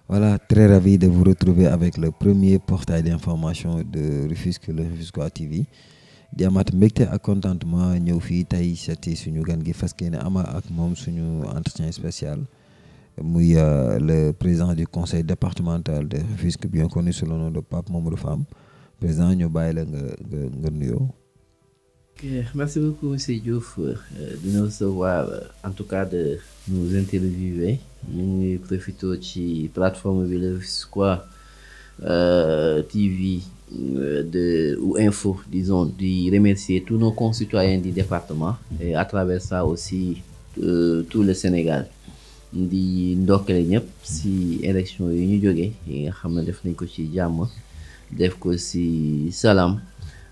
Voilà, très ravi de vous retrouver avec le premier portail d'information de Rufisque, le Rufisquois TV. di amaat mbégte ak contentement ñëw fii tey seeti suñu gan gi fas yéene ama ak moom suñu entretien spécial muy le président du conseil départemental de Rufisque, bien connu sous le nom de Pape Mamadou Fam. Président, ñu bàyyi la nga nuyoo. Merci beaucoup, M. Diouf, de nous recevoir, en tout cas de nous interviewer. Nous profitons de la plateforme de Rufisquois TV ou info, disons, de remercier tous nos concitoyens du département et à travers ça aussi tout le Sénégal. Di ndokkale ñëpp si élection yi ñu jógee yi nga xam ne def nañ ko ci jàmm def ko si salaam.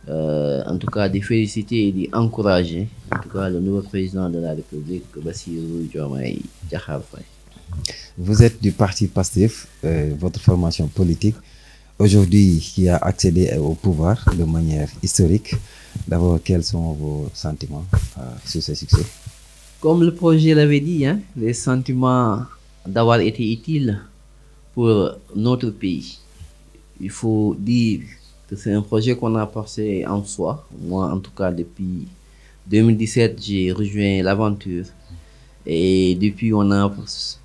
En tout cas, de féliciter et d'encourager en tout cas le nouveau président de la République, Bassirou Diomaye Diakhar Faye. Vous êtes du parti PASTEF, votre formation politique, aujourd'hui qui a accédé au pouvoir de manière historique. D'abord, quels sont vos sentiments sur ce succès? Comme le projet l'avait dit, hein, les sentiments d'avoir été utile pour notre pays. Il faut dire que c'est un projet qu'on a porté en soi. Moi, en tout cas, depuis 2017, j'ai rejoint l'aventure. Et depuis, on n'a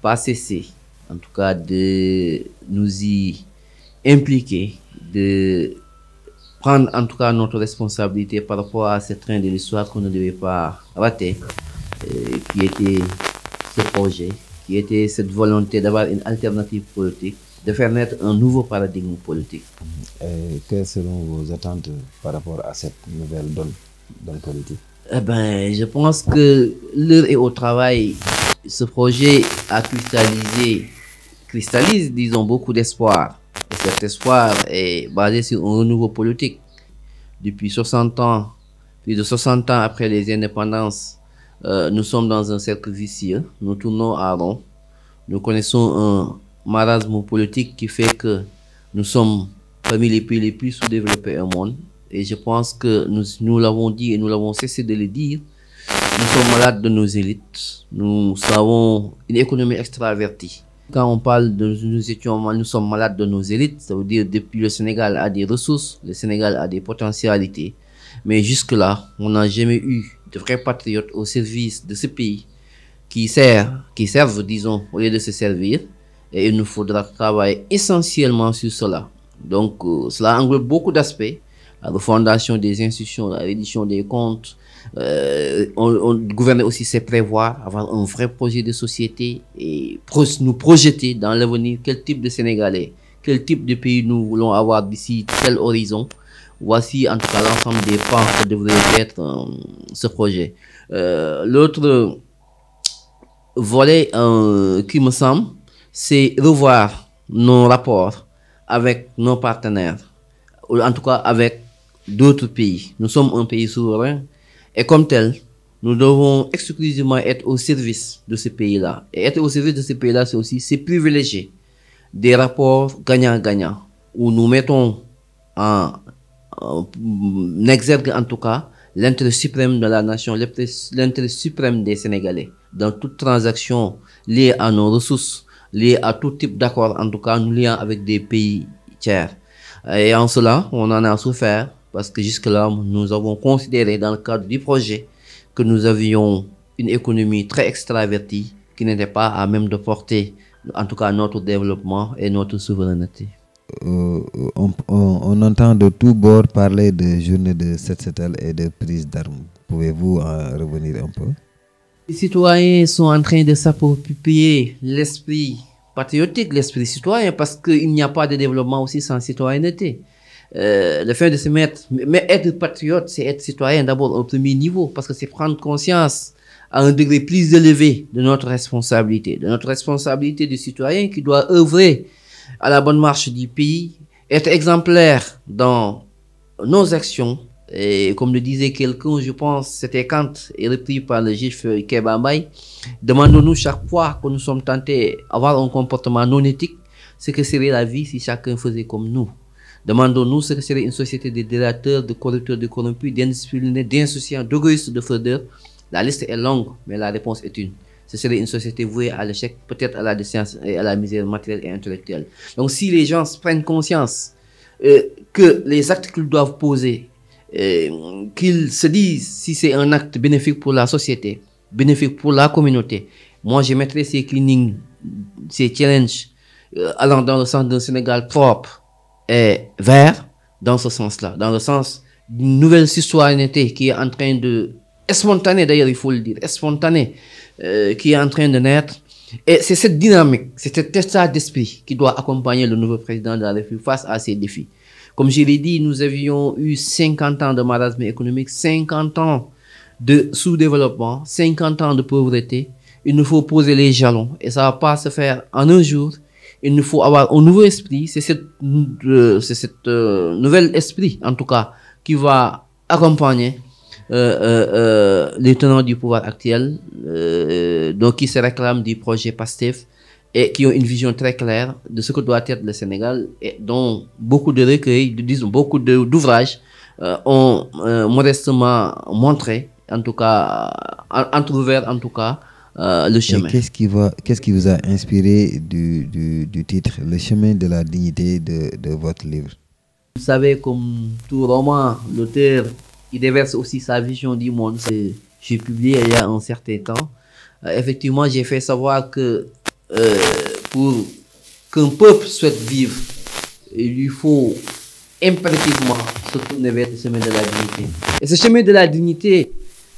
pas cessé, en tout cas, de nous y impliquer, de prendre en tout cas notre responsabilité par rapport à ce train de l'histoire qu'on ne devait pas rater, qui était ce projet, qui était cette volonté d'avoir une alternative politique, de faire naître un nouveau paradigme politique. Quelles seront vos attentes par rapport à cette nouvelle donne politique? Eh ben, je pense que l'heure est au travail. Ce projet a cristallise, disons, beaucoup d'espoir. Et cet espoir est basé sur un renouveau politique. Depuis 60 ans, plus de 60 ans après les indépendances, nous sommes dans un cercle vicieux. Nous tournons à rond. Nous connaissons un marasme politique qui fait que nous sommes parmi les pays les plus sous-développés au monde. Et je pense que nous l'avons dit et nous l'avons cessé de le dire. Nous sommes malades de nos élites. Nous avons une économie extravertie. Quand on parle de nous sommes malades de nos élites, ça veut dire depuis le Sénégal a des ressources, le Sénégal a des potentialités. Mais jusque-là, on n'a jamais eu de vrais patriotes au service de ce pays qui servent, disons, au lieu de se servir. Et il nous faudra travailler essentiellement sur cela. Donc, cela englobe beaucoup d'aspects. La refondation des institutions, la reddition des comptes. Gouverner aussi, c'est prévoir, avoir un vrai projet de société et nous projeter dans l'avenir quel type de Sénégalais, quel type de pays nous voulons avoir d'ici tel horizon. Voici en tout cas l'ensemble des pans que devrait être ce projet. L'autre volet qui me semble, c'est revoir nos rapports avec nos partenaires, en tout cas avec d'autres pays. Nous sommes un pays souverain et comme tel, nous devons exclusivement être au service de ce pays-là. Et être au service de ce pays-là, c'est privilégier des rapports gagnant-gagnant où nous mettons en exergue en tout cas l'intérêt suprême de la nation, l'intérêt suprême des Sénégalais dans toute transaction liée à nos ressources, liée à tout type d'accord, en tout cas nous liant avec des pays tiers. Et en cela, on en a souffert parce que jusque-là, nous avons considéré dans le cadre du projet que nous avions une économie très extravertie qui n'était pas à même de porter, en tout cas, notre développement et notre souveraineté. On entend de tous bords parler de journée de Set-Setal et de prise d'armes. Pouvez-vous en revenir un peu? Les citoyens sont en train de s'approprier l'esprit patriotique, l'esprit citoyen, parce qu'il n'y a pas de développement aussi sans citoyenneté. Le fait de se mettre, mais être patriote, c'est être citoyen d'abord au premier niveau, parce que c'est prendre conscience à un degré plus élevé de notre responsabilité de citoyen qui doit œuvrer à la bonne marche du pays, être exemplaire dans nos actions. Et comme le disait quelqu'un, je pense, c'était Kant et repris par le juif Kéba Mbaye, demandons-nous chaque fois que nous sommes tentés d'avoir un comportement non éthique, ce que serait la vie si chacun faisait comme nous. Demandons-nous ce que serait une société de délateurs, de corrupteurs, de corrompus, d'indisciplinés, d'insouciants, d'égoïstes, de fraudeurs. La liste est longue, mais la réponse est une. ce serait une société vouée à l'échec, peut-être à la déchéance et à la misère matérielle et intellectuelle. Donc si les gens prennent conscience que les actes qu'ils doivent poser, qu'ils se disent si c'est un acte bénéfique pour la société, bénéfique pour la communauté, moi je mettrais ces cleaning, ces challenges allant dans le sens d'un Sénégal propre et vert, dans ce sens-là, dans le sens d'une nouvelle citoyenneté qui est en train de, spontanée d'ailleurs il faut le dire, spontanée, qui est en train de naître. Et c'est cette dynamique, c'est cet état d'esprit qui doit accompagner le nouveau président de la République face à ces défis. Comme je l'ai dit, nous avions eu 50 ans de marasme économique, 50 ans de sous-développement, 50 ans de pauvreté. Il nous faut poser les jalons et ça ne va pas se faire en un jour. Il nous faut avoir un nouveau esprit. C'est cette nouvel esprit, en tout cas, qui va accompagner les tenants du pouvoir actuel, donc qui se réclament du projet PASTEF et qui ont une vision très claire de ce que doit être le Sénégal et dont beaucoup de recueils, disons beaucoup d'ouvrages ont modestement montré, en tout cas, entrouvert en tout cas le chemin. Qu'est-ce qui vous a inspiré du titre Le chemin de la dignité de votre livre? Vous savez, comme tout roman, l'auteur, il déverse aussi sa vision du monde. J'ai publié il y a un certain temps. Effectivement, j'ai fait savoir que pour qu'un peuple souhaite vivre, il lui faut impérativement se tourner vers le chemin de la dignité. Et ce chemin de la dignité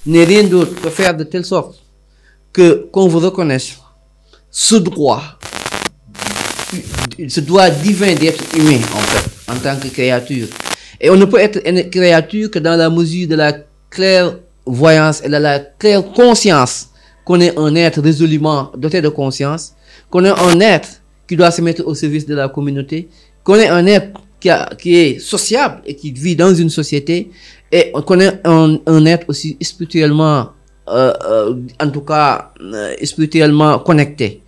n'est rien d'autre que faire de telle sorte qu'on vous reconnaisse ce droit divin d'être humain, en fait, en tant que créature. Et on ne peut être une créature que dans la mesure de la clairvoyance et de la claire conscience qu'on est un être résolument doté de conscience, qu'on est un être qui doit se mettre au service de la communauté, qu'on est un être qui est sociable et qui vit dans une société, et qu'on est un être aussi spirituellement, en tout cas, spirituellement connecté.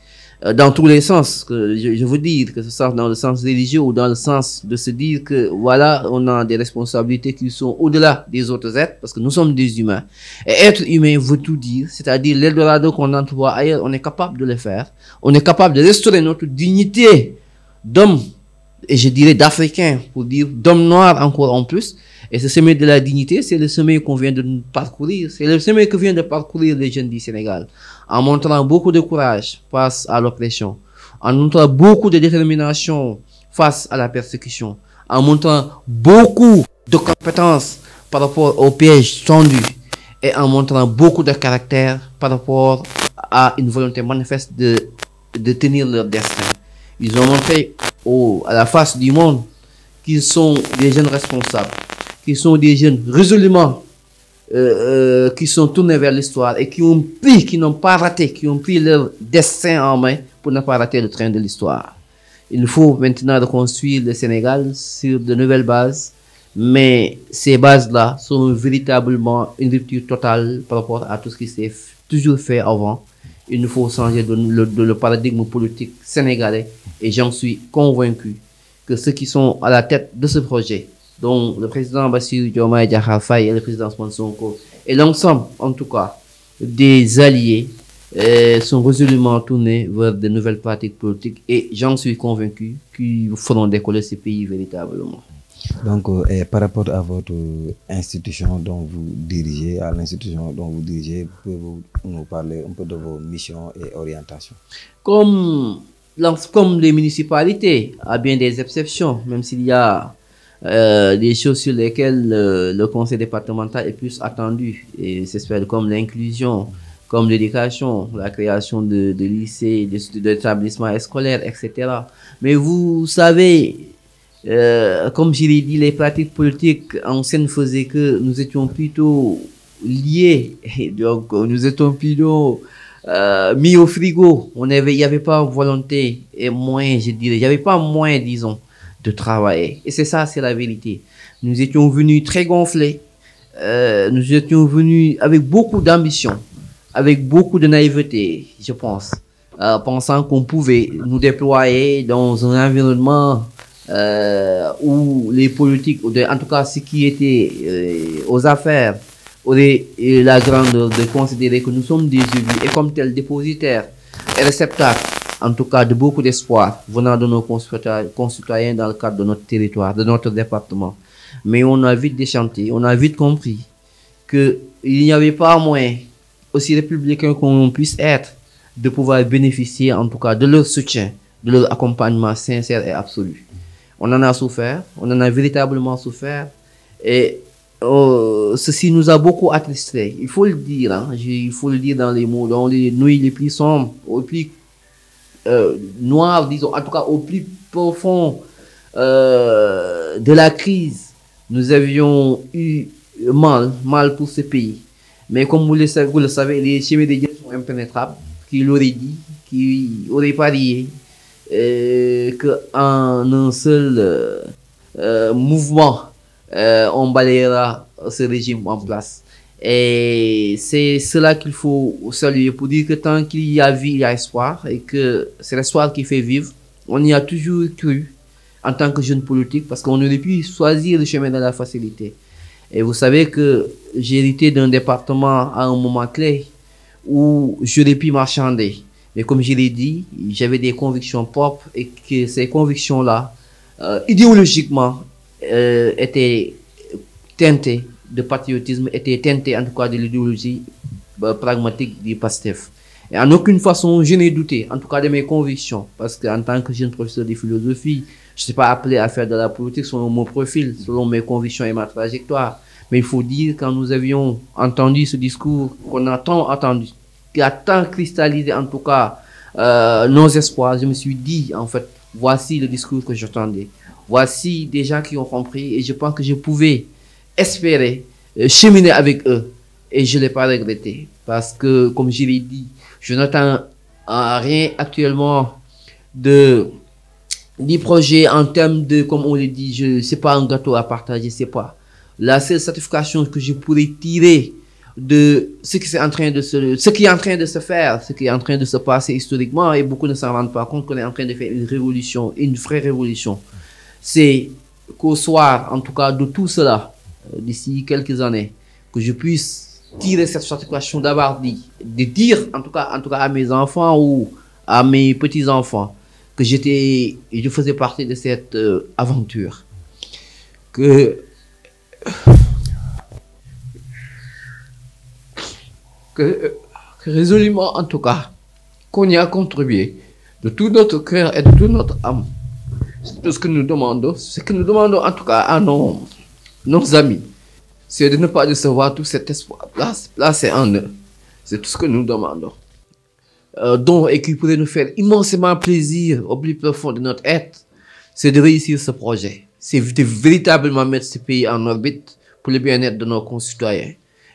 Dans tous les sens, que je veux dire, que ce soit dans le sens religieux ou dans le sens de se dire que voilà, on a des responsabilités qui sont au-delà des autres êtres, parce que nous sommes des humains. Et être humain veut tout dire, c'est-à-dire l'Eldorado qu'on entrevoit ailleurs, on est capable de le faire. On est capable de restaurer notre dignité d'homme, et je dirais d'Africain, pour dire d'homme noir encore en plus. Et ce chemin de la dignité, c'est le chemin qu'on vient de parcourir. C'est le chemin que viennent de parcourir les jeunes du Sénégal. En montrant beaucoup de courage face à l'oppression. En montrant beaucoup de détermination face à la persécution. En montrant beaucoup de compétences par rapport aux pièges tendus. Et en montrant beaucoup de caractère par rapport à une volonté manifeste de tenir leur destin. Ils ont montré à la face du monde qu'ils sont des jeunes responsables. Qui sont des jeunes résolument qui sont tournés vers l'histoire et qui n'ont pas raté, qui ont pris leur destin en main pour ne pas rater le train de l'histoire. Il nous faut maintenant reconstruire le Sénégal sur de nouvelles bases, mais ces bases-là sont véritablement une rupture totale par rapport à tout ce qui s'est toujours fait avant. Il nous faut changer le paradigme politique sénégalais et j'en suis convaincu que ceux qui sont à la tête de ce projet, dont le président Bassirou Diomaye Diakhar Faye et le président Ousmane Sonko et l'ensemble, en tout cas, des alliés sont résolument tournés vers de nouvelles pratiques politiques et j'en suis convaincu qu'ils feront décoller ce pays véritablement. Donc, par rapport à votre institution dont vous dirigez, pouvez-vous nous parler un peu de vos missions et orientations? Comme les municipalités, à bien des exceptions, même s'il y a des choses sur lesquelles le conseil départemental est plus attendu, et c'est comme l'inclusion, comme l'éducation, la création de lycées, d'établissements scolaires, etc. Mais vous savez, comme je l'ai dit, les pratiques politiques anciennes faisaient que nous étions plutôt liés, donc nous étions plutôt mis au frigo. Il n'y avait pas volonté et moyen, je dirais, il n'y avait pas moyen, disons, de travailler. Et c'est ça, c'est la vérité. Nous étions venus très gonflés, nous étions venus avec beaucoup d'ambition, avec beaucoup de naïveté, je pense, pensant qu'on pouvait nous déployer dans un environnement où les politiques, en tout cas ce qui était aux affaires, aurait la grandeur de considérer que nous sommes des élus et comme tels dépositaires et réceptacles, en tout cas de beaucoup d'espoir venant de nos concitoyens dans le cadre de notre territoire, de notre département. Mais on a vite déchanté, on a vite compris qu'il n'y avait pas moyen, aussi républicain qu'on puisse être, de pouvoir bénéficier en tout cas de leur soutien, de leur accompagnement sincère et absolu. On en a souffert, on en a véritablement souffert et ceci nous a beaucoup attristés. Il faut le dire, hein, il faut le dire dans les mots, dans les nuits les plus sombres, au plus noirs, disons, en tout cas au plus profond de la crise. Nous avions eu mal pour ce pays. Mais comme vous le savez, les chemins de Dieu sont impénétrables. Qui l'aurait dit, qui aurait parié qu'en un seul mouvement, on balayera ce régime en place. Et c'est cela qu'il faut saluer pour dire que tant qu'il y a vie, il y a espoir et que c'est l'espoir qui fait vivre. On y a toujours cru en tant que jeune politique parce qu'on aurait pu choisir le chemin de la facilité. Et vous savez que j'ai hérité d'un département à un moment clé où j'aurais pu marchander. Mais comme je l'ai dit, j'avais des convictions propres et que ces convictions-là, idéologiquement, étaient teintées de patriotisme, étaient teintées en tout cas de l'idéologie pragmatique du PASTEF. Et en aucune façon, je n'ai douté, en tout cas de mes convictions, parce qu'en tant que jeune professeur de philosophie, je ne suis pas appelé à faire de la politique selon mon profil, selon mes convictions et ma trajectoire. Mais il faut dire, quand nous avions entendu ce discours qu'on a tant attendu, qui a tant cristallisé en tout cas nos espoirs, je me suis dit, en fait, voici le discours que j'attendais. Voici des gens qui ont compris et je pense que je pouvais espérer cheminer avec eux. Et je ne l'ai pas regretté. Parce que, comme je l'ai dit, je n'attends rien actuellement des projets en termes de, comme on le dit, c'est pas un gâteau à partager, c'est pas. La seule satisfaction que je pourrais tirer de ce qui est en train de se faire, ce qui est en train de se passer historiquement, et beaucoup ne s'en rendent pas compte qu'on est en train de faire une révolution, une vraie révolution. C'est qu'au soir, en tout cas, de tout cela, d'ici quelques années, que je puisse tirer cette satisfaction d'avoir dit, de dire, en tout cas à mes enfants ou à mes petits-enfants, que je faisais partie de cette aventure. Que résolument, en tout cas, qu'on y a contribué de tout notre cœur et de toute notre âme. C'est ce que nous demandons, en tout cas à nos amis, c'est de ne pas décevoir tout cet espoir placé en eux. C'est tout ce que nous demandons. Et qui pourrait nous faire immensément plaisir au plus profond de notre être, c'est de réussir ce projet. C'est de véritablement mettre ce pays en orbite pour le bien-être de nos concitoyens.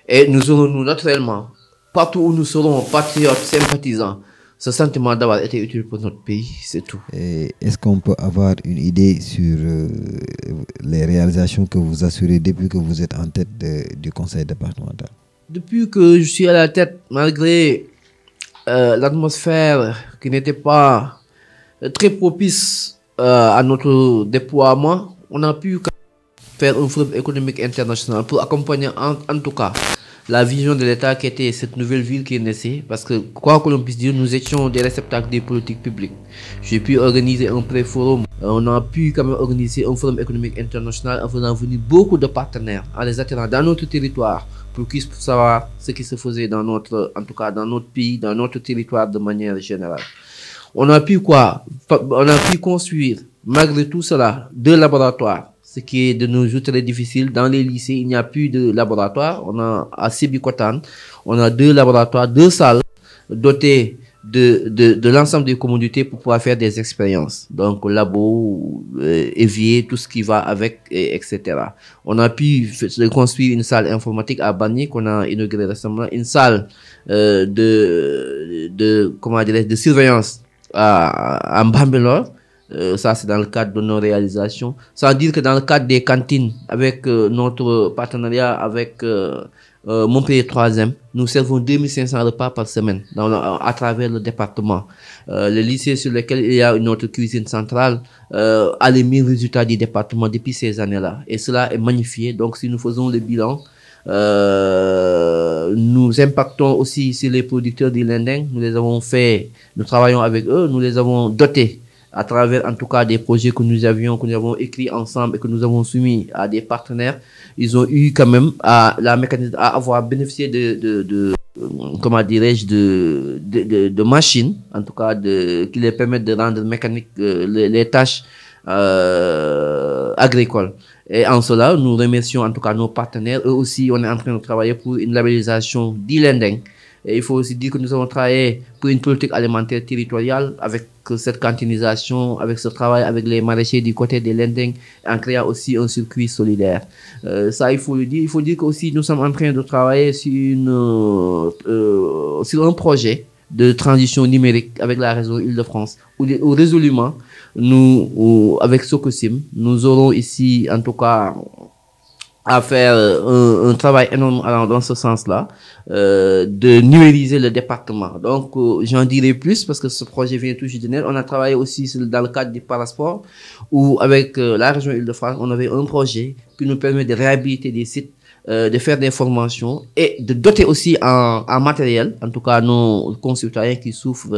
Et nous aurons naturellement, partout où nous serons patriotes, sympathisants, ce sentiment d'avoir été utile pour notre pays, c'est tout. Est-ce qu'on peut avoir une idée sur les réalisations que vous assurez depuis que vous êtes en tête du conseil départemental? Depuis que je suis à la tête, malgré l'atmosphère qui n'était pas très propice à notre déploiement, on a pu faire un forum économique international pour accompagner en tout cas la vision de l'État qui était cette nouvelle ville qui est naissée. Parce que, quoi que l'on puisse dire, nous étions des réceptacles des politiques publiques. J'ai pu organiser un pré-forum. On a pu quand même organiser un forum économique international en faisant venir beaucoup de partenaires, en les attirant dans notre territoire pour qu'ils puissent savoir ce qui se faisait dans notre, en tout cas dans notre pays, dans notre territoire de manière générale. On a pu construire, malgré tout cela, 2 laboratoires. Ce qui est de nos jours très difficile. Dans les lycées, il n'y a plus de laboratoire. On a à Sébikotane, on a 2 laboratoires, 2 salles dotées de l'ensemble des communautés pour pouvoir faire des expériences. Donc, labo, évier, tout ce qui va avec, etc. On a pu construire une salle informatique à Bagné qu'on a inaugurée récemment, une salle de surveillance à Mbambelor. Ça, c'est dans le cadre de nos réalisations. Ça veut dire que dans le cadre des cantines, avec notre partenariat avec Montpellier 3e, nous servons 2500 repas par semaine à travers le département. Le lycée sur lequel il y a une autre cuisine centrale a les meilleurs résultats du département depuis ces années-là. Et cela est magnifié. Donc, si nous faisons le bilan, Nous impactons aussi sur les producteurs d'Ilendeng. Nous travaillons avec eux, nous les avons dotés à travers en tout cas des projets que nous avons écrits ensemble et que nous avons soumis à des partenaires. Ils ont eu quand même à avoir bénéficié de comment dirais-je, de machines, en tout cas qui les permettent de rendre mécaniques les tâches agricoles. Et en cela, nous remercions en tout cas nos partenaires. Eux aussi, on est en train de travailler pour une labellisation d'Ilendeng. Et il faut aussi dire que nous avons travaillé pour une politique alimentaire territoriale avec cette cantinisation, avec ce travail avec les maraîchers du côté de l'Indeng, en créant aussi un circuit solidaire. Ça, il faut le dire. Il faut dire qu'aussi nous sommes en train de travailler sur un projet de transition numérique avec la réseau Île-de-France, où résolument, avec Socosim, nous aurons ici, en tout cas, à faire un travail énorme dans ce sens-là, de numériser le département. Donc, j'en dirai plus parce que ce projet vient tout juste de naître. On a travaillé aussi dans le cadre du Parasport, où avec la région Île-de-France, on avait un projet qui nous permet de réhabiliter des sites, de faire des formations et de doter aussi en matériel, en tout cas nos concitoyens qui souffrent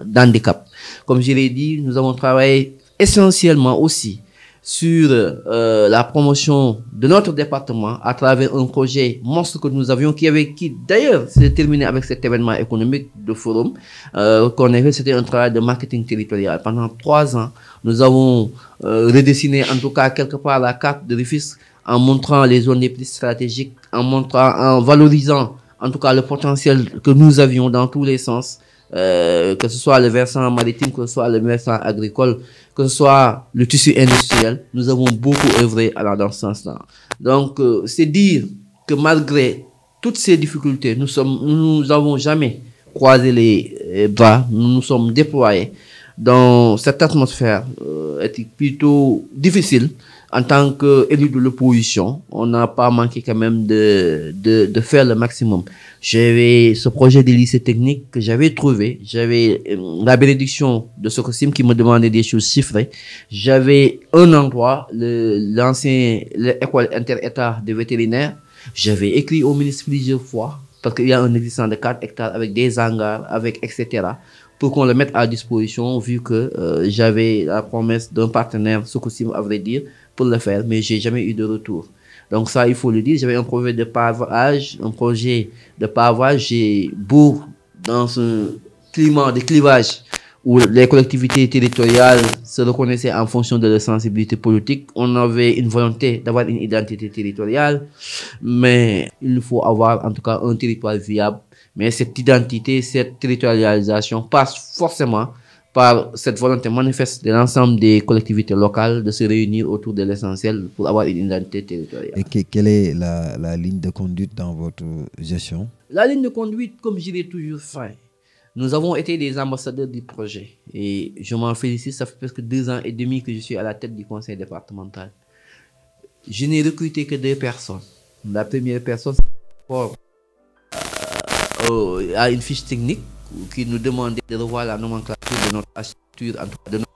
d'handicap. Comme je l'ai dit, nous avons travaillé essentiellement aussi sur la promotion de notre département à travers un projet monstre que nous avions qui d'ailleurs s'est terminé avec cet événement économique de forum qu'on avait. C'était un travail de marketing territorial. Pendant 3 ans, nous avons redessiné en tout cas quelque part la carte de Rufisque en montrant les zones les plus stratégiques, en valorisant en tout cas le potentiel que nous avions dans tous les sens, que ce soit le versant maritime, que ce soit le versant agricole, que ce soit le tissu industriel. Nous avons beaucoup œuvré dans ce sens-là. Donc, c'est dire que malgré toutes ces difficultés, nous n'avons jamais croisé les bras, nous nous sommes déployés dans cette atmosphère était plutôt difficile. En tant qu'élu de l'opposition, on n'a pas manqué quand même de faire le maximum. J'avais ce projet de lycée technique que j'avais trouvé. J'avais la bénédiction de Socosim qui me demandait des choses chiffrées. J'avais un endroit, l'école inter-état de vétérinaire. J'avais écrit au ministre plusieurs fois parce qu'il y a un existant de 4 hectares avec des hangars, etc. pour qu'on le mette à disposition vu que j'avais la promesse d'un partenaire, Socosim à vrai dire, pour le faire, mais j'ai jamais eu de retour. Donc ça, il faut le dire, j'avais un projet de pavage, j'ai beau dans ce climat de clivage où les collectivités territoriales se reconnaissaient en fonction de leur sensibilité politique. On avait une volonté d'avoir une identité territoriale, mais il faut avoir en tout cas un territoire viable. Mais cette identité, cette territorialisation passe forcément par cette volonté manifeste de l'ensemble des collectivités locales de se réunir autour de l'essentiel pour avoir une identité territoriale. Et quelle est la ligne de conduite dans votre gestion? La ligne de conduite, comme je l'ai toujours fait, nous avons été des ambassadeurs du projet et je m'en félicite. Ça fait presque 2 ans et demi que je suis à la tête du conseil départemental. Je n'ai recruté que 2 personnes. La première personne, a une fiche technique qui nous demandait de revoir la nomenclature de notre architecture, en tout cas de notre...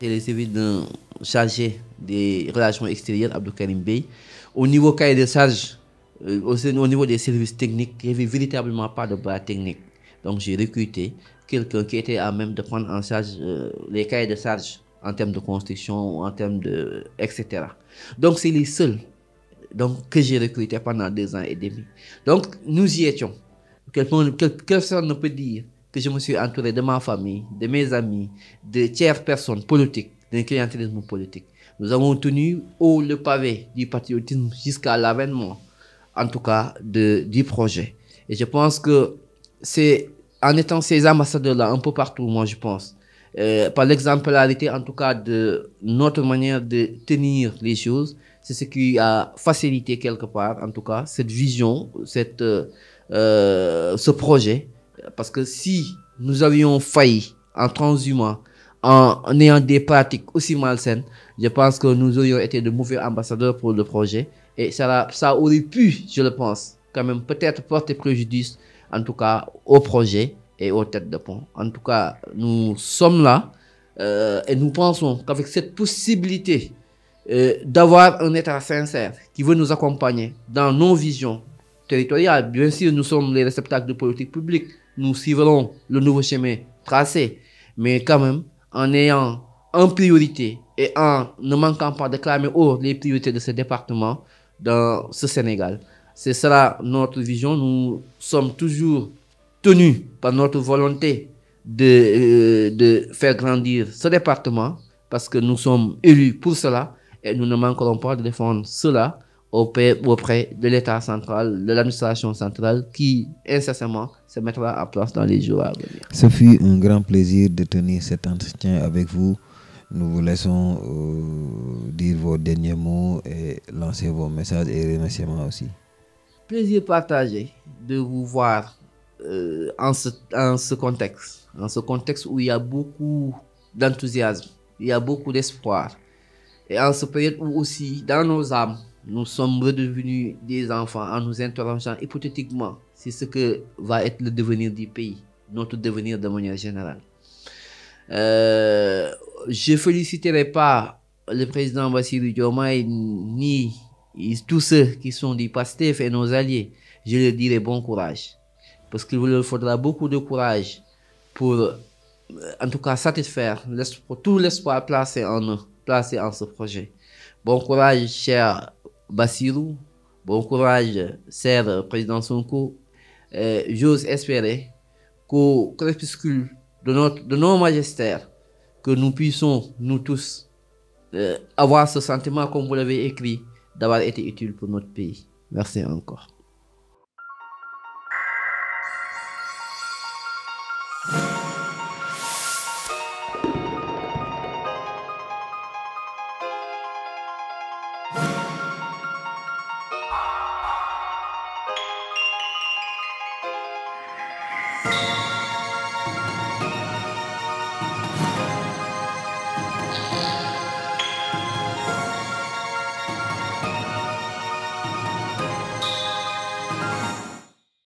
Et les services d'un chargé des relations extérieures, Abdou Karim Bey. Au niveau cahier de charge, au niveau des services techniques, il n'y avait véritablement pas de bras technique. Donc j'ai recruté quelqu'un qui était à même de prendre en charge les cahiers de charge en termes de construction, en termes de... etc. Donc c'est les seuls que j'ai recruté pendant 2 ans et demi. Donc nous y étions. Personne ne peut dire que je me suis entouré de ma famille, de mes amis, de tierces personnes politiques, d'un clientélisme politique. Nous avons tenu haut le pavé du patriotisme jusqu'à l'avènement, en tout cas, du projet. Et je pense que c'est en étant ces ambassadeurs-là un peu partout, moi je pense, par l'exemplarité en tout cas de notre manière de tenir les choses, c'est ce qui a facilité quelque part, en tout cas, cette vision, ce projet. Parce que si nous avions failli en transhumant, en ayant des pratiques aussi malsaines, je pense que nous aurions été de mauvais ambassadeurs pour le projet. Et ça aurait pu, je le pense, quand même peut-être porter préjudice, en tout cas, au projet et aux têtes de pont. En tout cas, nous sommes là et nous pensons qu'avec cette possibilité d'avoir un État sincère qui veut nous accompagner dans nos visions territoriales. Bien sûr, nous sommes les réceptacles de politique publique. Nous suivrons le nouveau chemin tracé. Mais quand même, en ayant en priorité et en ne manquant pas de clamer haut les priorités de ce département dans ce Sénégal. C'est cela notre vision. Nous sommes toujours tenus par notre volonté de faire grandir ce département parce que nous sommes élus pour cela et nous ne manquerons pas de défendre cela auprès de l'État central, de l'administration centrale qui incessamment se mettra en place dans les jours à venir. Ce fut un grand plaisir de tenir cet entretien avec vous. Nous vous laissons dire vos derniers mots et lancer vos messages et remerciements aussi. Plaisir partagé de vous voir en ce contexte où il y a beaucoup d'enthousiasme, il y a beaucoup d'espoir. Et en ce période où aussi, dans nos âmes, nous sommes redevenus des enfants en nous interrogeant hypothétiquement sur ce que va être le devenir du pays, notre devenir de manière générale. Je ne féliciterai pas le président Bassirou Diomaye ni tous ceux qui sont du PASTEF et nos alliés. Je leur dirai bon courage. Parce qu'il leur faudra beaucoup de courage pour, en tout cas, satisfaire tout l'espoir placé en eux, placé en ce projet. Bon courage, cher Bassirou. Bon courage, cher président Sonko. J'ose espérer qu'au crépuscule de nos magistères, que nous puissions, nous tous, avoir ce sentiment, comme vous l'avez écrit, d'avoir été utile pour notre pays. Merci encore.